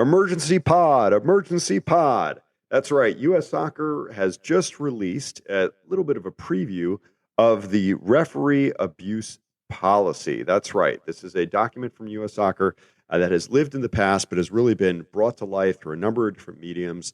Emergency pod, emergency pod. That's right. U.S. Soccer has just released a little bit of a preview of the referee abuse policy. That's right. This is a document from U.S. Soccer that has lived in the past, but has really been brought to life through a number of different mediums,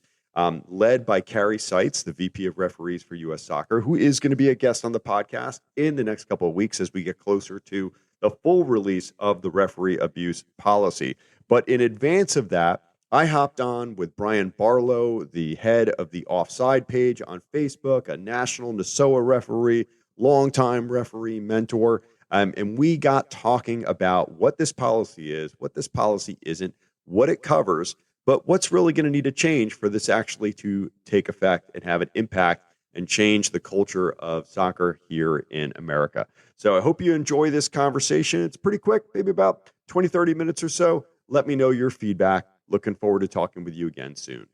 led by Carrie Seitz, the VP of referees for U.S. Soccer, who is going to be a guest on the podcast in the next couple of weeks as we get closer to the full release of the referee abuse policy. But in advance of that, I hopped on with Brian Barlow, the head of the Offside page on Facebook, a national NSOA referee, longtime referee mentor. And we got talking about what this policy is, what this policy isn't, what it covers, but what's really going to need to change for this actually to take effect and have an impact and change the culture of soccer here in America. So I hope you enjoy this conversation. It's pretty quick, maybe about 20, 30 minutes or so. Let me know your feedback. Looking forward to talking with you again soon.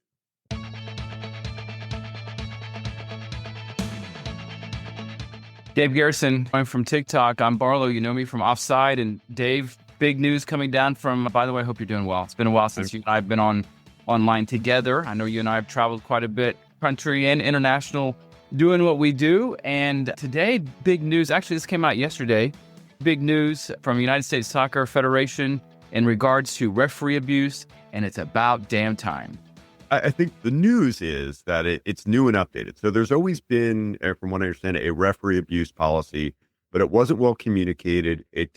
Dave Garrison, I'm from TikTok. I'm Barlow. You know me from Offside. And Dave, big news coming down from, by the way, I hope you're doing well. It's been a while since you and I have been online together. I know you and I have traveled quite a bit, country and international, doing what we do. And today, big news. Actually, this came out yesterday. Big news from United States Soccer Federation in regards to referee abuse, and it's about damn time. I think the news is that it's new and updated. So there's always been, from what I understand, a referee abuse policy, but it wasn't well communicated. It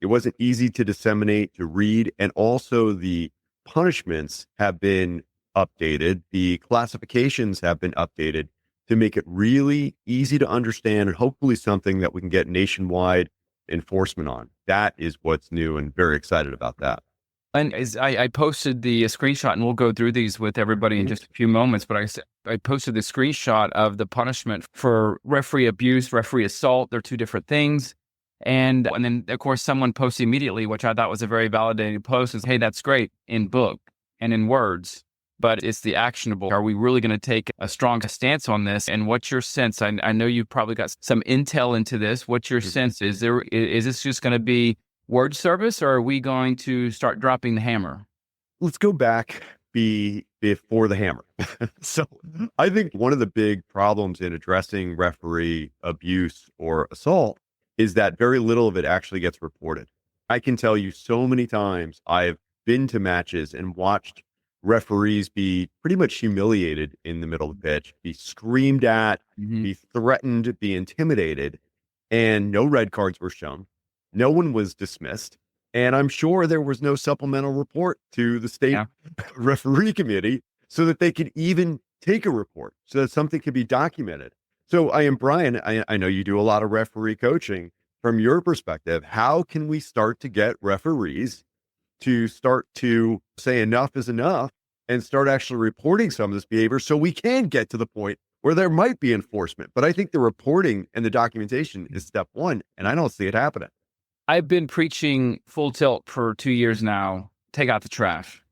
wasn't easy to disseminate, to read, and also the punishments have been updated. The classifications have been updated to make it really easy to understand and hopefully something that we can get nationwide enforcement on. That is what's new, and very excited about that. And I posted the screenshot, and we'll go through these with everybody in just a few moments, but I posted the screenshot of the punishment for referee abuse, referee assault. They're two different things. And then, of course, someone posted immediately, which I thought was a very validating post, is, hey, that's great in book and in words, but it's the actionable. Are we really going to take a strong stance on this? And what's your sense? I know you've probably got some intel into this. What's your sense? Is this just going to be word service, or are we going to start dropping the hammer? Let's go back before the hammer. So I think one of the big problems in addressing referee abuse or assault is that very little of it actually gets reported. I can tell you so many times I've been to matches and watched referees be pretty much humiliated in the middle of the pitch, be screamed at, be threatened, be intimidated, and no red cards were shown. No one was dismissed. And I'm sure there was no supplemental report to the state referee committee so that they could even take a report, so that something could be documented. So Brian, I know you do a lot of referee coaching. From your perspective, how can we start to get referees to start to say enough is enough and start actually reporting some of this behavior so we can get to the point where there might be enforcement? But I think the reporting and the documentation is step one, and I don't see it happening. I've been preaching full tilt for 2 years now. Take out the trash.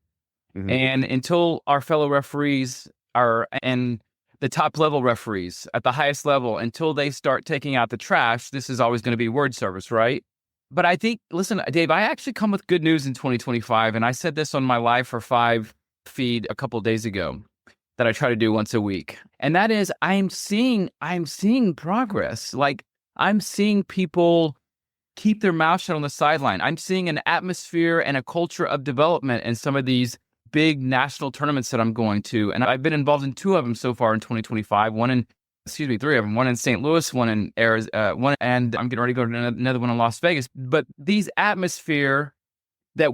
And until our fellow referees and the top level referees at the highest level, until they start taking out the trash, this is always going to be word service, right? But I think, listen, Dave, I actually come with good news in 2025. And I said this on my Live for 5 feed a couple of days ago that I try to do once a week. And that is, I'm seeing progress. Like, I'm seeing people keep their mouth shut on the sideline. I'm seeing an atmosphere and a culture of development in some of these big national tournaments that I'm going to. And I've been involved in 2 of them so far in 2025. 3 of them. One in St. Louis, one in Arizona, and I'm getting ready to go to another one in Las Vegas. But these atmosphere that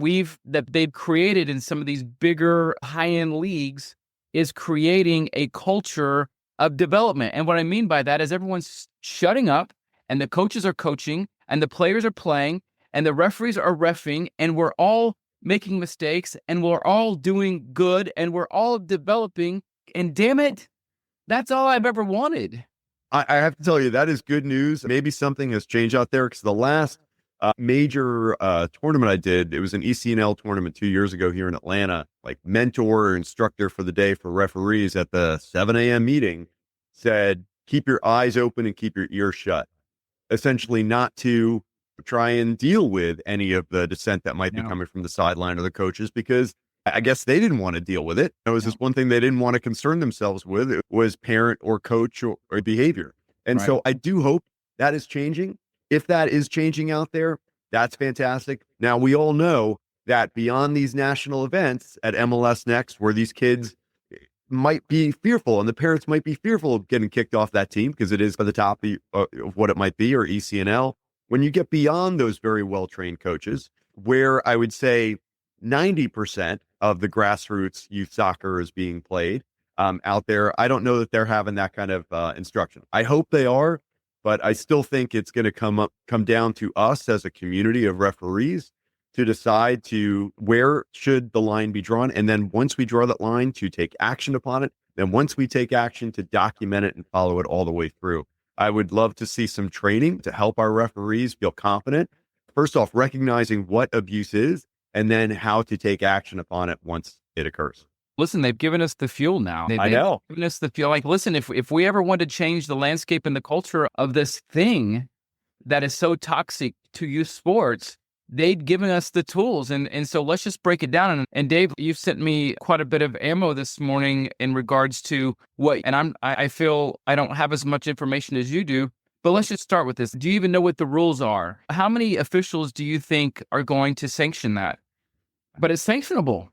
they've created in some of these bigger high-end leagues is creating a culture of development. And what I mean by that is everyone's shutting up, and the coaches are coaching, and the players are playing, and the referees are reffing, and we're all making mistakes, and we're all doing good, and we're all developing. And damn it, that's all I've ever wanted. I have to tell you, that is good news. Maybe something has changed out there, because the last major tournament I did, it was an ECNL tournament 2 years ago here in Atlanta. Like, mentor or instructor for the day for referees at the 7 a.m. meeting said, keep your eyes open and keep your ears shut. Essentially not to try and deal with any of the dissent that might be coming from the sideline or the coaches, because I guess they didn't want to deal with it. It was just one thing they didn't want to concern themselves with. It was parent or coach or behavior. And so I do hope that is changing. If that is changing out there, that's fantastic. Now, we all know that beyond these national events at MLS Next, where these kids might be fearful and the parents might be fearful of getting kicked off that team because it is at the top of what it might be, or ECNL. When you get beyond those very well-trained coaches, where I would say 90% of the grassroots youth soccer is being played out there, I don't know that they're having that kind of instruction. I hope they are, but I still think it's going to come down to us as a community of referees to decide to where should the line be drawn. And then once we draw that line, to take action upon it. Then once we take action, to document it and follow it all the way through. I would love to see some training to help our referees feel confident. First off, recognizing what abuse is, and then how to take action upon it once it occurs. Listen, they've given us the fuel now. I know. Given us the fuel. Like, listen, if we ever want to change the landscape and the culture of this thing that is so toxic to youth sports, they'd given us the tools. And so let's just break it down. And Dave, you've sent me quite a bit of ammo this morning in regards to what, and I feel I don't have as much information as you do, but let's just start with this. Do you even know what the rules are? How many officials do you think are going to sanction that? But it's sanctionable.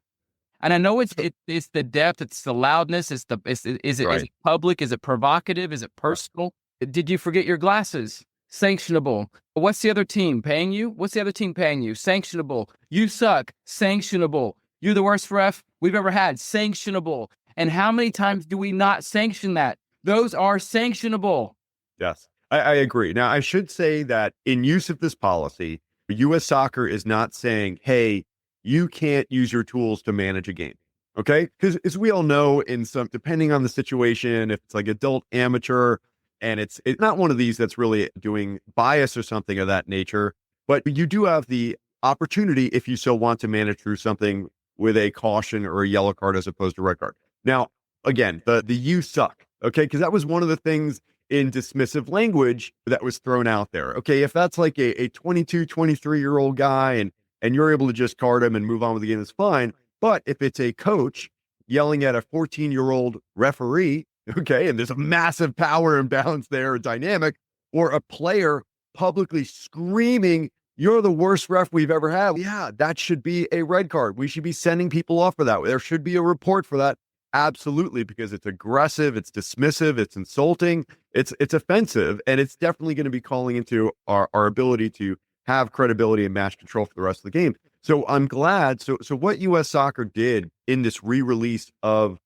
And I know it's the depth, it's the loudness, is it public, is it provocative, is it personal? Did you forget your glasses? Sanctionable. What's the other team paying you? What's the other team paying you? Sanctionable. You suck. Sanctionable. You're the worst ref we've ever had. Sanctionable. And how many times do we not sanction that? Those are sanctionable. Yes, I agree. Now, I should say that in use of this policy, U.S. Soccer is not saying, hey, you can't use your tools to manage a game. Okay? Because as we all know, depending on the situation, if it's like adult, amateur, and it's not one of these that's really doing bias or something of that nature, but you do have the opportunity, if you so want, to manage through something with a caution or a yellow card as opposed to red card. Now, again, the you suck, okay? Because that was one of the things in dismissive language that was thrown out there. Okay, if that's like a 22, 23-year-old guy and you're able to just card him and move on with the game, that's fine. But if it's a coach yelling at a 14-year-old referee, okay, and there's a massive power imbalance there, a dynamic, or a player publicly screaming, you're the worst ref we've ever had. Yeah, that should be a red card. We should be sending people off for that. There should be a report for that. Absolutely, because it's aggressive, it's dismissive, it's insulting, it's offensive, and it's definitely going to be calling into our ability to have credibility and match control for the rest of the game. So I'm glad. So what U.S. Soccer did in this re-release of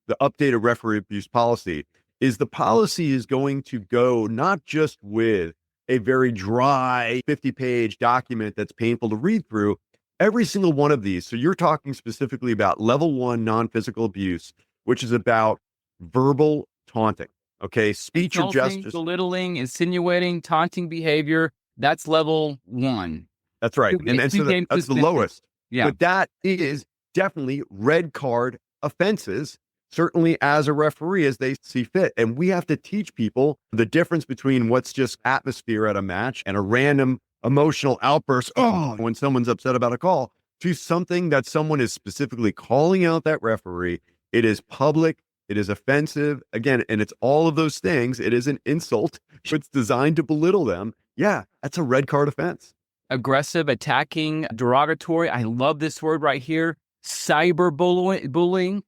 the updated referee abuse policy is the policy is going to go not just with a very dry 50-page document that's painful to read through. Every single one of these. So you're talking specifically about level 1 non-physical abuse, which is about verbal taunting. Okay. Speech or gestures. Belittling, insinuating, taunting behavior. That's level 1. That's right. And so that's the lowest. Yeah. But that is definitely red card offenses, certainly as a referee, as they see fit. And we have to teach people the difference between what's just atmosphere at a match and a random emotional outburst, when someone's upset about a call, to something that someone is specifically calling out that referee. It is public. It is offensive. Again, and it's all of those things. It is an insult. It's designed to belittle them. Yeah, that's a red card offense. Aggressive, attacking, derogatory. I love this word right here. Cyberbullying.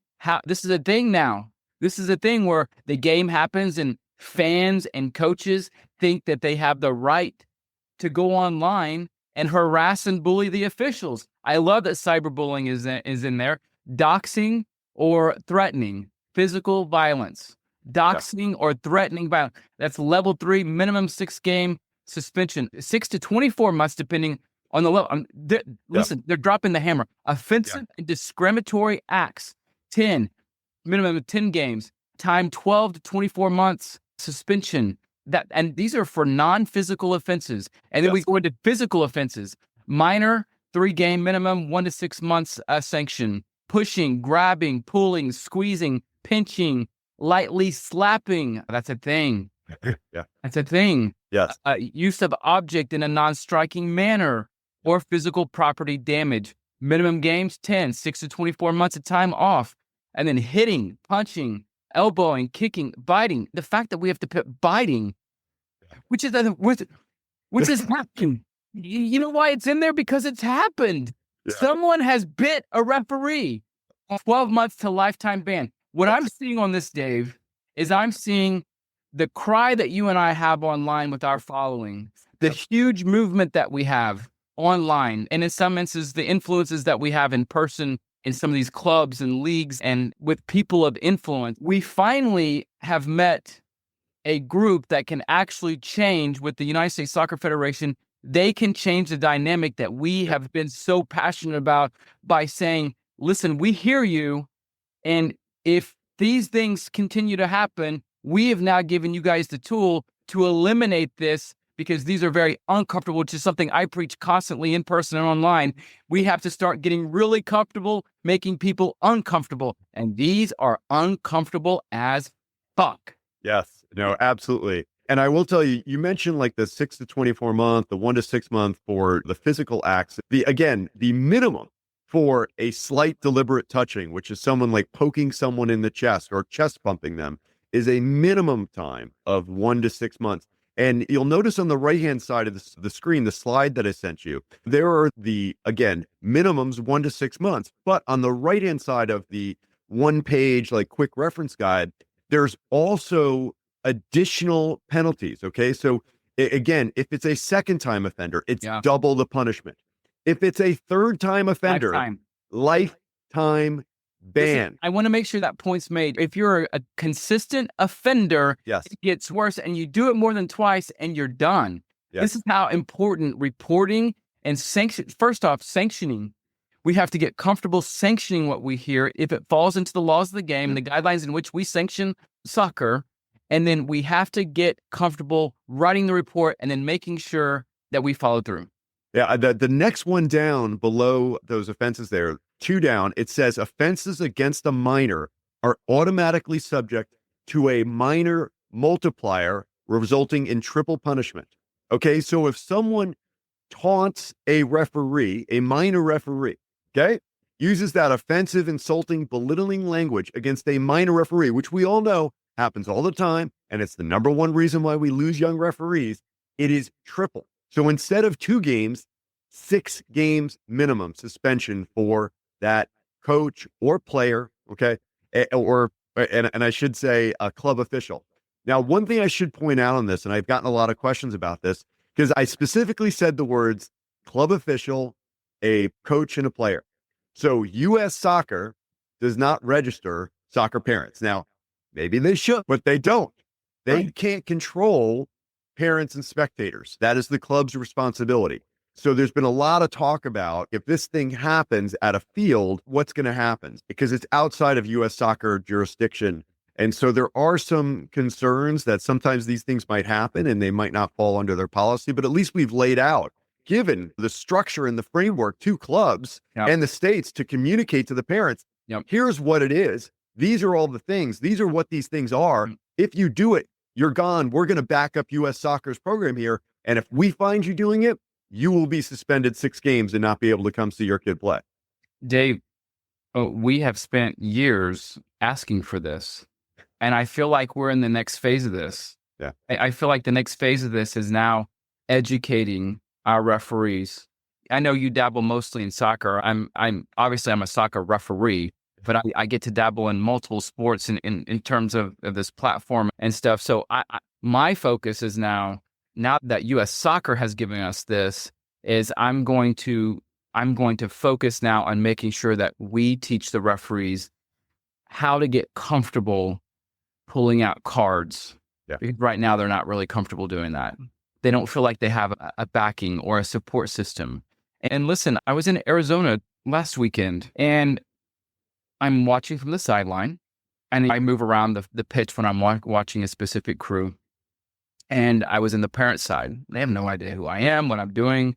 This is a thing now. This is a thing where the game happens and fans and coaches think that they have the right to go online and harass and bully the officials. I love that cyberbullying is in there. Doxing or threatening, physical violence. Doxing or threatening violence. That's level 3, minimum 6-game suspension, 6 to 24 months, depending on the level. Listen, they're dropping the hammer. Offensive and discriminatory acts, 10, minimum of 10 games, time 12 to 24 months suspension. And these are for non-physical offenses. And then we go into physical offenses, minor 3-game minimum, 1 to 6 months sanction, pushing, grabbing, pulling, squeezing, pinching, lightly slapping. That's a thing. That's a thing. Yes. Use of object in a non-striking manner or physical property damage. Minimum games, 10, 6 to 24 months of time off. And then hitting, punching, elbowing, kicking, biting. The fact that we have to put biting, which is happening. You know why it's in there? Because it's happened. Yeah. Someone has bit a referee. 12 months to lifetime ban. What I'm seeing on this, Dave, is I'm seeing the cry that you and I have online with our following, the huge movement that we have online, and in some instances, the influences that we have in person in some of these clubs and leagues and with people of influence. We finally have met a group that can actually change with the United States Soccer Federation. They can change the dynamic that we have been so passionate about by saying, listen, we hear you. And if these things continue to happen, we have now given you guys the tool to eliminate this, because these are very uncomfortable, which is something I preach constantly in person and online. We have to start getting really comfortable, making people uncomfortable. And these are uncomfortable as fuck. Yes, no, absolutely. And I will tell you, you mentioned like the 6 to 24 month, the 1 to 6 month for the physical acts. The minimum for a slight deliberate touching, which is someone like poking someone in the chest or chest bumping them, is a minimum time of 1 to 6 months. And you'll notice on the right-hand side of the screen, the slide that I sent you, there are minimums 1 to 6 months. But on the right-hand side of the one-page, like quick reference guide, there's also additional penalties. Okay. So again, if it's a second-time offender, it's double the punishment. If it's a third-time offender, lifetime ban. Listen, I want to make sure that point's made. If you're a consistent offender, yes, it gets worse, and you do it more than twice and you're done. Yes. This is how important reporting and sanctioning. We have to get comfortable sanctioning what we hear if it falls into the laws of the game and the guidelines in which we sanction soccer. And then we have to get comfortable writing the report and then making sure that we follow through. Yeah, the next one down below those offenses there, 2 down, it says offenses against a minor are automatically subject to a minor multiplier resulting in triple punishment. Okay, so if someone taunts a referee, a minor referee, okay, uses that offensive, insulting, belittling language against a minor referee, which we all know happens all the time, and it's the number one reason why we lose young referees, it is triple. So instead of 2 games, 6 games minimum suspension for that coach or player, okay, and I should say a club official. Now, one thing I should point out on this, and I've gotten a lot of questions about this, because I specifically said the words club official, a coach, and a player. So U.S. Soccer does not register soccer parents. Now, maybe they should, but they don't. They can't control parents and spectators. That is the club's responsibility. So there's been a lot of talk about if this thing happens at a field, what's going to happen? Because it's outside of U.S. soccer jurisdiction. And so there are some concerns that sometimes these things might happen and they might not fall under their policy, but at least we've laid out, given the structure and the framework to clubs and the states to communicate to the parents, here's what it is. These are all the things. These are what these things are. If you do it, you're gone. We're going to back up U.S. Soccer's program here. And if we find you doing it, you will be suspended 6 games and not be able to come see your kid play. Dave, we have spent years asking for this. And I feel like we're in the next phase of this. Yeah. I feel like the next phase of this is now educating our referees. I know you dabble mostly in soccer. I'm obviously a soccer referee, but I get to dabble in multiple sports in terms of this platform and stuff. So my focus is now that U.S. Soccer has given us this, is I'm going to focus now on making sure that we teach the referees how to get comfortable pulling out cards. Yeah. Because right now they're not really comfortable doing that. They don't feel like they have a backing or a support system. And listen, I was in Arizona last weekend and I'm watching from the sideline, and I move around the pitch when I'm watching a specific crew. And I was in the parent side. They have no idea who I am, what I'm doing.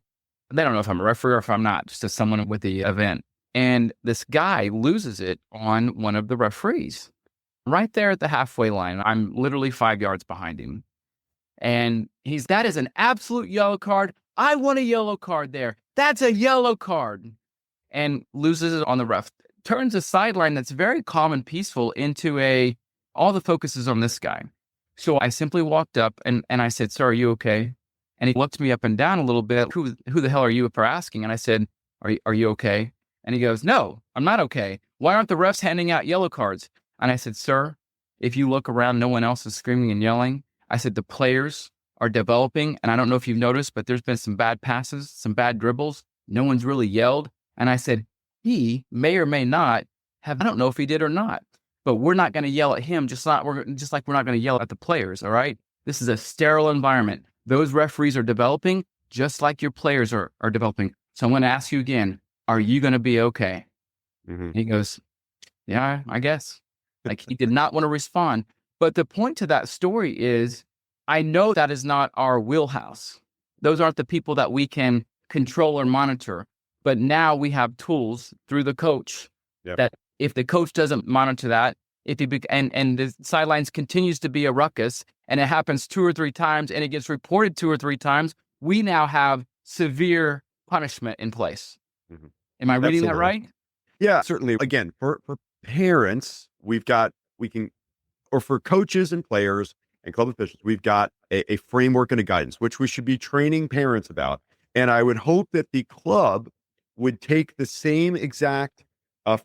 They don't know if I'm a referee or if I'm not, just as someone with the event. And this guy loses it on one of the referees right there at the halfway line. I'm literally 5 yards behind him. And that is an absolute yellow card. I want a yellow card there. That's a yellow card. and loses it on the ref. Turns a sideline that's very calm and peaceful into all the focus is on this guy. So I simply walked up and I said, "Sir, are you okay?" And he looked me up and down a little bit. Who the hell are you for asking? And I said, are you okay? And he goes, "No, I'm not okay. Why aren't the refs handing out yellow cards?" And I said, "Sir, if you look around, no one else is screaming and yelling." I said, "The players are developing. And I don't know if you've noticed, but there's been some bad passes, some bad dribbles. No one's really yelled." And I said, "He may or may not have, I don't know if he did or not, but we're not going to yell at him just like we're not going to yell at the players. All right. This is a sterile environment. Those referees are developing just like your players are developing. So I'm going to ask you again, are you going to be okay?" Mm-hmm. He goes, "Yeah, I guess." Like, he did not want to respond. But the point to that story is, I know that is not our wheelhouse. Those aren't the people that we can control or monitor. But now we have tools through the coach that if the coach doesn't monitor that, and the sidelines continues to be a ruckus, and it happens 2 or 3 times, and it gets reported 2 or 3 times, we now have severe punishment in place. Mm-hmm. Am I reading that right? Yeah, certainly. Again, for parents, or for coaches and players and club officials, we've got a framework and a guidance, which we should be training parents about. And I would hope that the club would take the same exact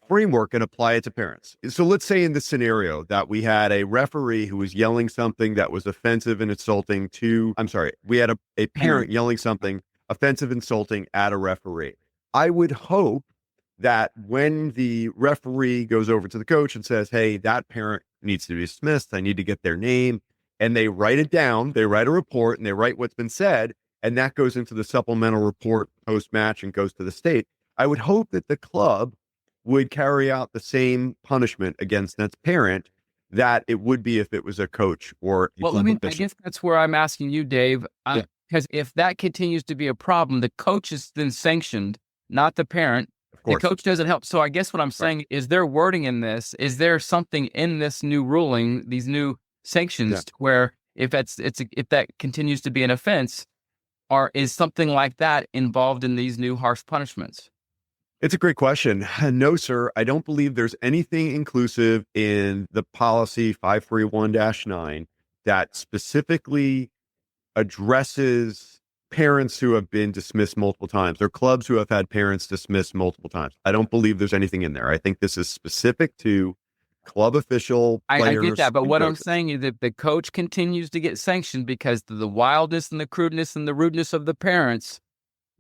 framework and apply it to parents. So let's say in this scenario that we had a referee who was yelling something that was offensive and insulting we had a parent yelling something offensive, insulting at a referee. I would hope that when the referee goes over to the coach and says, "Hey, that parent needs to be dismissed. I need to get their name," and they write it down, they write a report and they write what's been said, and that goes into the supplemental report post-match and goes to the state. I would hope that the club would carry out the same punishment against that parent that it would be if it was a coach or well, I guess that's where I'm asking you, Dave, because if that continues to be a problem, the coach is then sanctioned, not the parent. The coach doesn't help. So I guess what I'm saying is, there wording in this, is there something in this new ruling, these new sanctions, where if that continues to be an offense, or is something like that involved in these new harsh punishments? It's a great question. No, sir. I don't believe there's anything inclusive in the policy 531-9 that specifically addresses parents who have been dismissed multiple times, or clubs who have had parents dismissed multiple times. I don't believe there's anything in there. I think this is specific to club official players. I get that, but what I'm saying is that the coach continues to get sanctioned because of the wildness and the crudeness and the rudeness of the parents,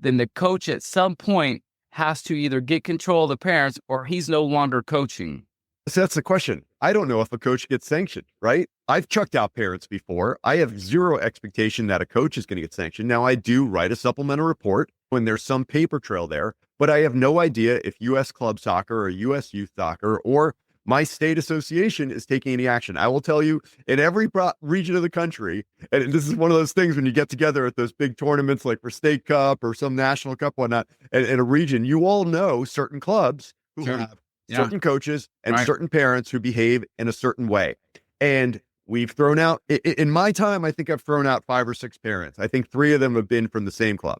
then the coach at some point has to either get control of the parents or he's no longer coaching. So that's the question. I don't know if a coach gets sanctioned, right? I've chucked out parents before. I have zero expectation that a coach is going to get sanctioned. Now, I do write a supplemental report when there's some paper trail there, but I have no idea if U.S. club soccer or U.S. youth soccer or my state association is taking any action. I will tell you, in every region of the country, and this is one of those things when you get together at those big tournaments like for State Cup or some national cup, whatnot, in a region, you all know certain clubs who have certain coaches and certain parents who behave in a certain way. And we've thrown out, in my time, I think I've thrown out 5 or 6 parents. I think 3 of them have been from the same club.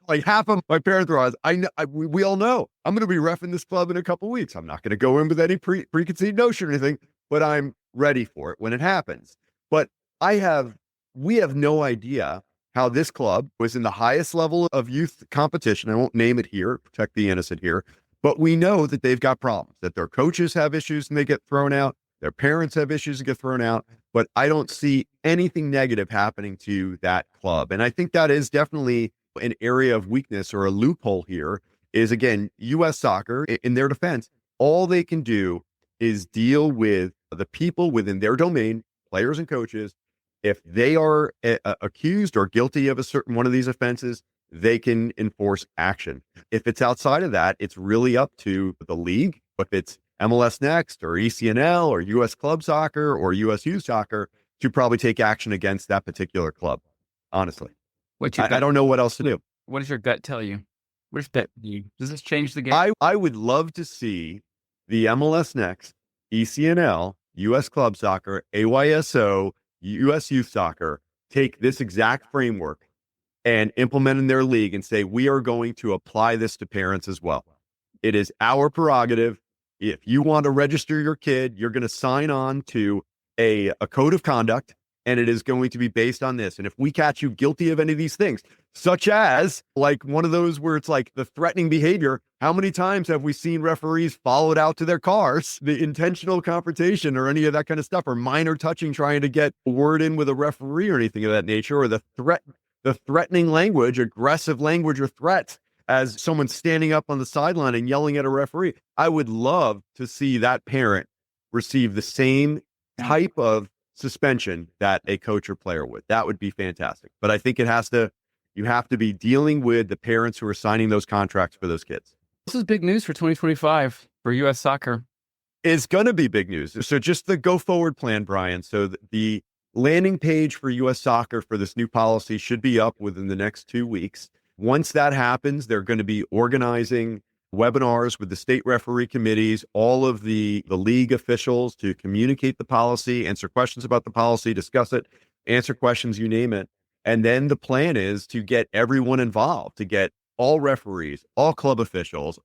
Like half of my parents were, we all know I'm going to be reffing this club in a couple of weeks. I'm not going to go in with any preconceived notion or anything, but I'm ready for it when it happens. But we have no idea how this club was in the highest level of youth competition. I won't name it here, protect the innocent here, but we know that they've got problems, that their coaches have issues and they get thrown out. Their parents have issues and get thrown out, but I don't see anything negative happening to that club. And I think that is definitely an area of weakness or a loophole here is, again, U.S. soccer, in their defense, all they can do is deal with the people within their domain, players and coaches. If they are accused or guilty of a certain one of these offenses, they can enforce action. If it's outside of that, it's really up to the league. If it's MLS Next or ECNL or U.S. Club Soccer or U.S. Youth Soccer, to probably take action against that particular club, honestly. I don't know what else to do. What does your gut tell you? What does that do? Does this change the game? I would love to see the MLS Next, ECNL, U.S. Club Soccer, AYSO, U.S. Youth Soccer take this exact framework and implement in their league and say, we are going to apply this to parents as well. It is our prerogative. If you want to register your kid, you're going to sign on to a code of conduct, and it is going to be based on this. And if we catch you guilty of any of these things, such as like one of those where it's like the threatening behavior, how many times have we seen referees followed out to their cars, the intentional confrontation or any of that kind of stuff, or minor touching, trying to get a word in with a referee or anything of that nature, or the threatening language, aggressive language or threats as someone standing up on the sideline and yelling at a referee. I would love to see that parent receive the same type of suspension that a coach or player would. That would be fantastic. But I think you have to be dealing with the parents who are signing those contracts for those kids. This is big news for 2025 for U.S. soccer. It's going to be big news. So just the go forward plan, Brian. So the landing page for U.S. soccer for this new policy should be up within the next 2 weeks. Once that happens, they're going to be organizing webinars with the state referee committees, all of the league officials to communicate the policy, answer questions about the policy, discuss it, answer questions, you name it. And then the plan is to get everyone involved, to get all referees, all club officials,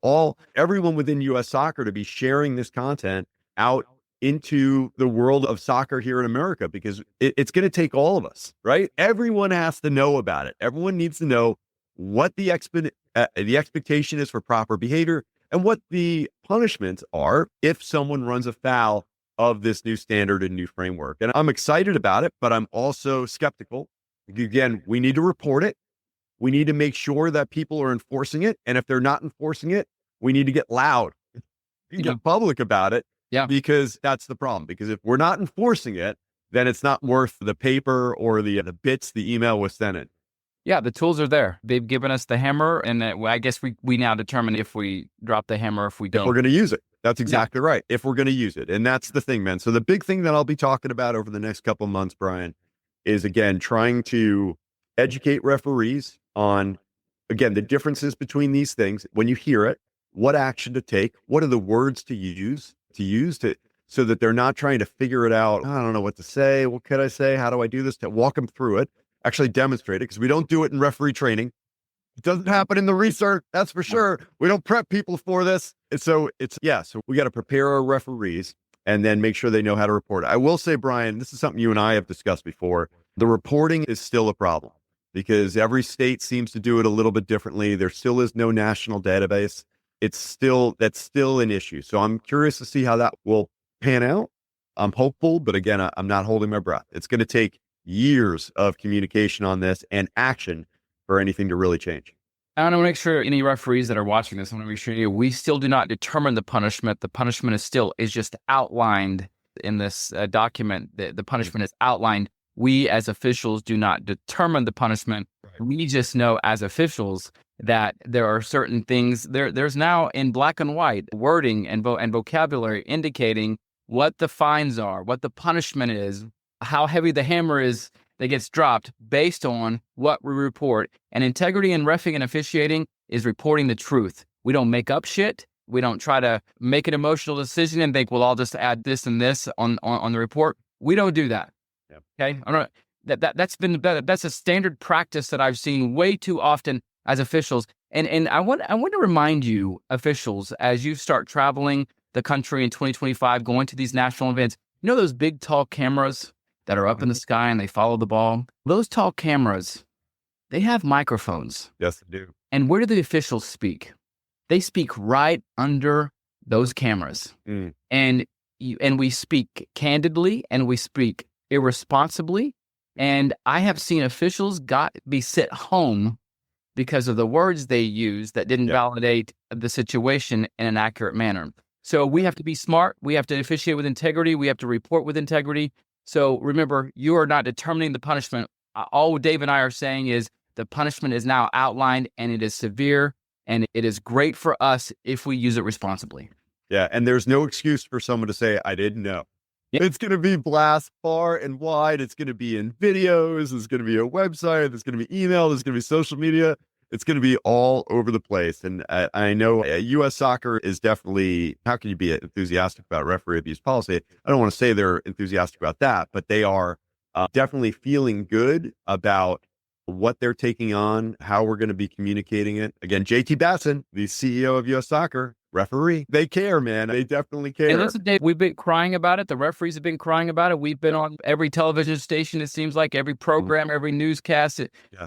everyone within U.S. soccer to be sharing this content out into the world of soccer here in America, because it's going to take all of us, right? Everyone has to know about it. Everyone needs to know what the expectation is for proper behavior and what the punishments are if someone runs afoul of this new standard and new framework. And I'm excited about it, but I'm also skeptical. Again, we need to report it. We need to make sure that people are enforcing it. And if they're not enforcing it, we need to get loud and get public about it. Yeah. Because that's the problem. Because if we're not enforcing it, then it's not worth the paper or the bits the email was sent in. Yeah, the tools are there. They've given us the hammer, and I guess we now determine if we drop the hammer, if we don't. If we're going to use it. That's exactly right. If we're going to use it. And that's the thing, man. So the big thing that I'll be talking about over the next couple of months, Brian, is again, trying to educate referees on, again, the differences between these things. When you hear it, what action to take, what are the words to use so that they're not trying to figure it out. I don't know what to say. What could I say? How do I do this? To walk them through it, actually demonstrate it, because we don't do it in referee training. It doesn't happen in the research, that's for sure. We don't prep people for this. So we got to prepare our referees and then make sure they know how to report it. I will say, Brian, this is something you and I have discussed before. The reporting is still a problem because every state seems to do it a little bit differently. There still is no national database. That's still an issue. So I'm curious to see how that will pan out. I'm hopeful, but again, I'm not holding my breath. It's going to take years of communication on this and action for anything to really change. I want to make sure any referees that are watching this, I want to make sure we still do not determine the punishment. The punishment is just outlined in this document. The punishment is outlined. We as officials do not determine the punishment. Right. We just know as officials that there are certain things there's now in black and white wording and vocabulary indicating what the fines are, what the punishment is, how heavy the hammer is that gets dropped based on what we report. And integrity in reffing and officiating is reporting the truth. We don't make up shit. We don't try to make an emotional decision and think, well, I'll just add this and this on the report. We don't do that. Yep. Okay. That's a standard practice that I've seen way too often as officials. And I want to remind you, officials, as you start traveling the country in 2025, going to these national events, you know those big tall cameras that are up in the sky and they follow the ball? Those tall cameras, they have microphones. Yes, they do. And where do the officials speak? They speak right under those cameras. Mm. And we speak candidly and we speak irresponsibly. And I have seen officials be sent home because of the words they used that didn't validate the situation in an accurate manner. So we have to be smart. We have to officiate with integrity. We have to report with integrity. So remember, you are not determining the punishment. All Dave and I are saying is the punishment is now outlined and it is severe and it is great for us if we use it responsibly. Yeah. And there's no excuse for someone to say, I didn't know. Yep. It's going to be blast far and wide. It's going to be in videos. It's going to be a website. There's going to be email. There's going to be social media. It's going to be all over the place. And I know U.S. soccer is definitely, how can you be enthusiastic about referee abuse policy? I don't want to say they're enthusiastic about that, but they are definitely feeling good about what they're taking on, how we're going to be communicating it. Again, JT Basson, the CEO of US Soccer, referee. They care, man. They definitely care. And listen, Dave, we've been crying about it. The referees have been crying about it. We've been on every television station, it seems like, every program, every newscast,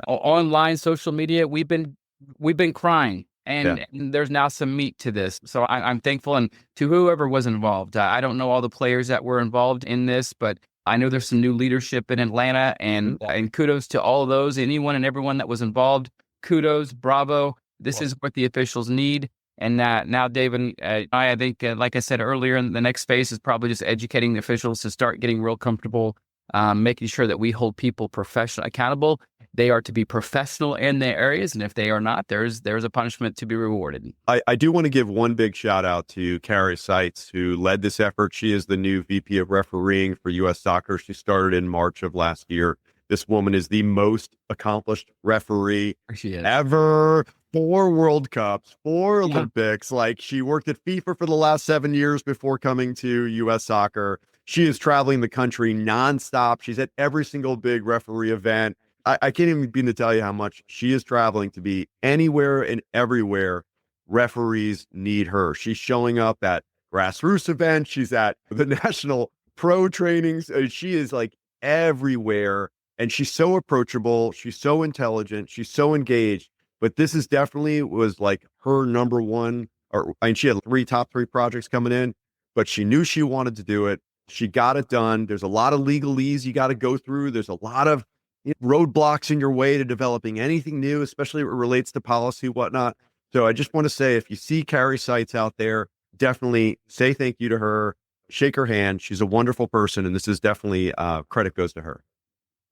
online, social media. We've been crying. And there's now some meat to this. So I'm thankful. And to whoever was involved, I don't know all the players that were involved in this, but I know there's some new leadership in Atlanta, and kudos to all of those, anyone and everyone that was involved. Kudos, bravo. This is what the officials need. And now, Dave and I think, like I said earlier, the next phase is probably just educating the officials to start getting real comfortable, making sure that we hold people accountable. They are to be professional in their areas, and if they are not, there's a punishment to be rewarded. I do want to give one big shout out to Carrie Seitz, who led this effort. She is the new VP of refereeing for U.S. Soccer. She started in March of last year. This woman is the most accomplished referee ever. 4 World Cups, 4 Olympics. Like, she worked at FIFA for the last 7 years before coming to U.S. Soccer. She is traveling the country nonstop. She's at every single big referee event. I can't even begin to tell you how much she is traveling to be anywhere and everywhere. Referees need her. She's showing up at grassroots events. She's at the national pro trainings. She is like everywhere. And she's so approachable. She's so intelligent. She's so engaged. But this is definitely was like her number one. She had top three projects coming in, but she knew she wanted to do it. She got it done. There's a lot of legalese you got to go through. There's a lot of roadblocks in your way to developing anything new, especially if it relates to policy, whatnot. So I just want to say, if you see Carrie Seitz out there, definitely say thank you to her, shake her hand. She's a wonderful person, and this is definitely credit goes to her.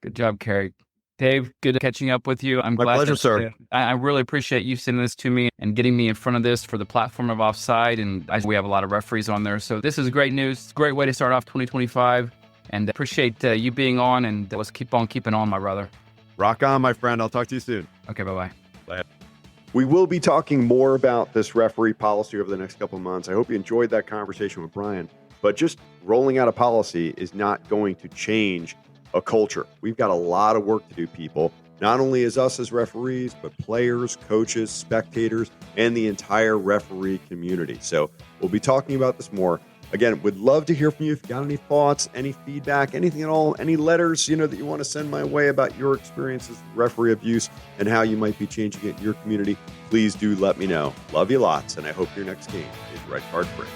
Good job, Carrie. Dave, good catching up with you. I'm glad. My pleasure, sir. I really appreciate you sending this to me and getting me in front of this for the platform of Offside. And we have a lot of referees on there. So this is great news. It's a great way to start off 2025. And appreciate you being on. And let's keep on keeping on, my brother. Rock on, my friend. I'll talk to you soon. Okay, bye-bye. Bye. We will be talking more about this referee policy over the next couple of months. I hope you enjoyed that conversation with Brian. But just rolling out a policy is not going to change a culture. We've got a lot of work to do, people. Not only as us as referees, but players, coaches, spectators, and the entire referee community. So we'll be talking about this more. Again, would love to hear from you. If you got any thoughts, any feedback, anything at all, any letters, that you want to send my way about your experiences with referee abuse and how you might be changing it in your community, please do let me know. Love you lots, and I hope your next game is red card free.